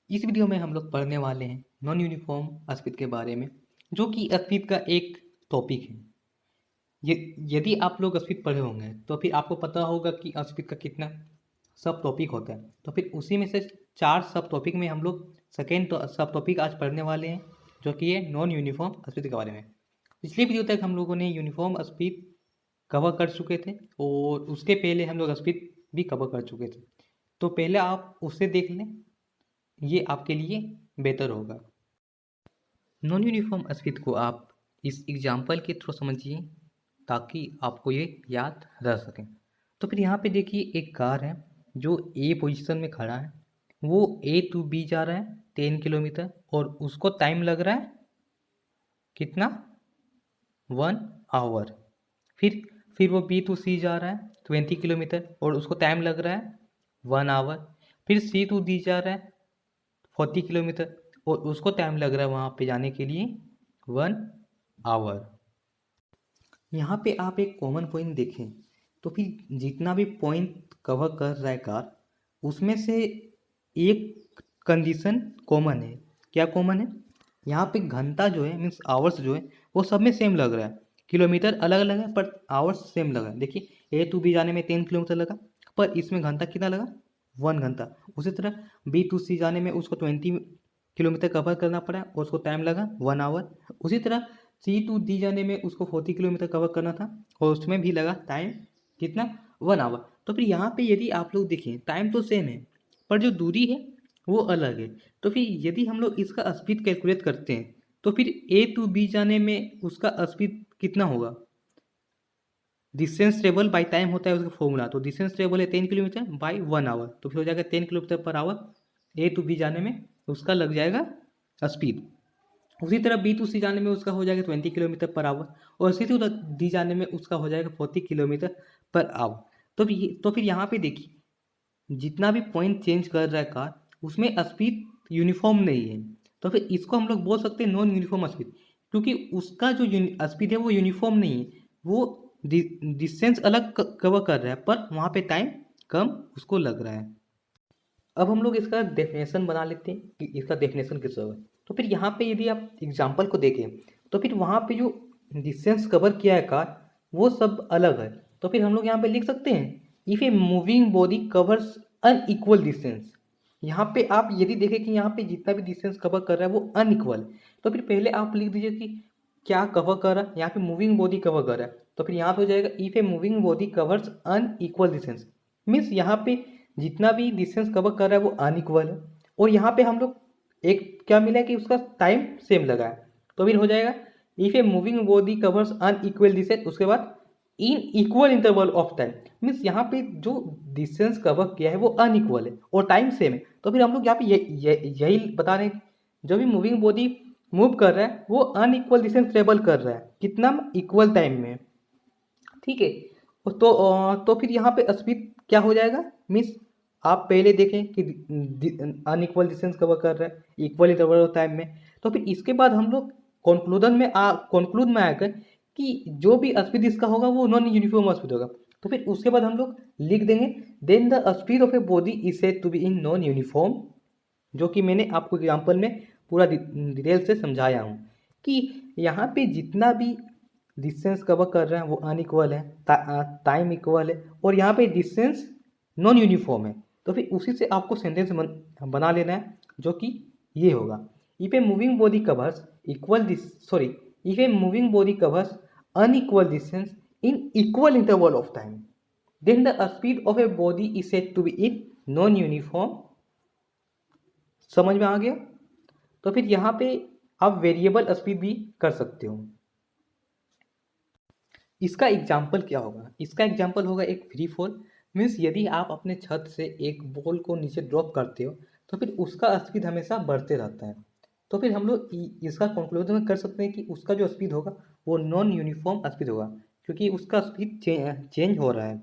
इस वीडियो में हम लोग पढ़ने वाले हैं नॉन यूनिफॉर्म स्पीड के बारे में, जो कि स्पीड का एक टॉपिक है। ये यदि आप लोग स्पीड पढ़े होंगे तो फिर आपको पता होगा कि स्पीड का कितना सब टॉपिक होता है। तो फिर उसी में से 4 सब टॉपिक में हम लोग सेकेंड सब टॉपिक आज पढ़ने वाले हैं, जो कि है नॉन यूनिफॉर्म स्पीड के बारे में। पिछली वीडियो तक हम लोगों ने यूनिफॉर्म स्पीड कवर कर चुके थे और उसके पहले हम लोग स्पीड भी कवर कर चुके थे। तो पहले आप उसे देख लें, ये आपके लिए बेहतर होगा। नॉन यूनिफॉर्म स्पीड को आप इस एग्जाम्पल के थ्रू समझिए ताकि आपको ये याद रह सके। तो फिर यहाँ पे देखिए, एक कार है जो ए पोजीशन में खड़ा है। वो ए टू बी जा रहा है 10 किलोमीटर और उसको टाइम लग रहा है कितना, 1 आवर। फिर वो बी टू सी जा रहा है 20 किलोमीटर और उसको टाइम लग रहा है 1 आवर। फिर सी टू डी जा रहा है 40 किलोमीटर और उसको टाइम लग रहा है वहाँ पे जाने के लिए 1 आवर। यहाँ पे आप एक कॉमन पॉइंट देखें तो फिर जितना भी पॉइंट कवर कर रहा है कार, उसमें से एक कंडीशन कॉमन है। क्या कॉमन है? यहाँ पे घंटा जो है मीन्स आवर्स जो है वो सब में सेम लग रहा है। किलोमीटर अलग अलग है पर आवर्स सेम लगा है। देखिए, ए टू बी जाने में 10 किलोमीटर लगा, पर इसमें घंटा कितना लगा, 1 घंटा। उसी तरह बी टू सी जाने में उसको 20 किलोमीटर कवर करना पड़ा और उसको टाइम लगा 1 आवर। उसी तरह सी टू डी जाने में उसको 40 किलोमीटर कवर करना था और उसमें भी लगा टाइम कितना, 1 आवर। तो फिर यहाँ पे यदि आप लोग देखें, टाइम तो सेम है पर जो दूरी है वो अलग है। तो फिर यदि हम लोग इसका स्पीड कैलकुलेट करते हैं तो फिर ए टू बी जाने में उसका स्पीड कितना होगा, डिस्टेंस ट्रेवल बाई टाइम होता है उसका फॉर्मूला। तो डिस्टेंस ट्रेवल है 10 किलोमीटर बाई 1 आवर, तो फिर हो जाएगा 10 kilometre per hour. A to be जाने में उसका लग जाएगा स्पीड। उसी तरह बी टू सी जाने में उसका हो जाएगा 20 किलोमीटर पर आवर और सी टू डी जाने में उसका हो जाएगा 40 किलोमीटर पर आवर। तो फिर यहाँ पे देखिए, जितना भी पॉइंट चेंज कर रहा है कार, उसमें स्पीड यूनिफॉर्म नहीं है। तो फिर इसको हम लोग बोल सकते हैं नॉन यूनिफॉर्म स्पीड, क्योंकि उसका जो स्पीड है वो यूनिफॉर्म नहीं है। वो डिस्टेंस अलग कवर कर रहा है पर वहाँ पे टाइम कम उसको लग रहा है। अब हम लोग इसका डेफिनेशन बना लेते हैं कि इसका डेफिनेशन किस होगा। तो फिर यहाँ पे यदि आप एग्जाम्पल को देखें तो फिर वहाँ पे जो डिस्टेंस कवर किया है कार वो सब अलग है। तो फिर हम लोग यहाँ पे लिख सकते हैं, if A moving body covers unequal distance. यहाँ पे आप यदि देखें कि यहाँ पे जितना भी डिस्टेंस कवर कर रहा है वो अनइक्वल है, तो फिर पहले आप लिख दीजिए कि क्या कवर कर रहा है। यहाँ पे मूविंग बॉडी कवर कर रहा है, तो फिर यहाँ पे हो जाएगा if A moving body covers unequal distance. Means यहाँ पे जितना भी डिस्टेंस कवर कर रहा है वो अनइक्वल है। और यहाँ पे हम लोग एक क्या मिला है कि उसका टाइम सेम लगा है। तो फिर हो जाएगा if a moving body covers unequal distance, उसके बाद इन equal interval of time. Means यहाँ पे जो डिस्टेंस कवर किया है वो अनइक्वल है और टाइम सेम है। तो फिर हम लोग यहाँ पे यही बता रहे हैं, जो भी मूविंग बॉडी मूव कर रहा है वो अनइक्वल डिस्टेंस ट्रेवल कर रहा है, कितना, इक्वल टाइम में। ठीक है। तो फिर यहाँ पे स्पीड क्या हो जाएगा, मीन्स आप पहले देखें कि अनइक्वल डिस्टेंस कवर कर रहा है इक्वल इंटरवल टाइम में। तो फिर इसके बाद हम लोग कंक्लूड में आकर कि जो भी स्पीड इसका होगा वो नॉन यूनिफॉर्म स्पीड होगा। तो फिर उसके बाद हम लोग लिख देंगे then the speed of a body is said to be in non uniform, जो कि मैंने आपको एग्जाम्पल में पूरा डिटेल से समझाया हूँ कि यहाँ पे जितना भी डिस्टेंस कवर कर रहे हैं वो अनइक्वल है, टाइम इक्वल है और यहाँ पे डिस्टेंस नॉन यूनिफॉर्म है। तो फिर उसी से आपको सेंटेंस बना लेना है, जो कि ये होगा, if a moving body covers if a moving body covers unequal distance in equal interval of time then the speed of a body is said to be in non uniform. समझ में आ गया? तो फिर यहाँ पे आप वेरिएबल स्पीड भी कर सकते हो। इसका एग्जाम्पल क्या होगा? इसका एग्जाम्पल होगा एक फ्री फॉल। मीन्स यदि आप अपने छत से एक बॉल को नीचे ड्रॉप करते हो तो फिर उसका स्पीड हमेशा बढ़ते रहता है। तो फिर हम लोग इसका कंक्लूजन कर सकते हैं कि उसका जो स्पीड होगा वो नॉन यूनिफॉर्म स्पीड होगा, क्योंकि उसका स्पीड चेंज हो रहा है।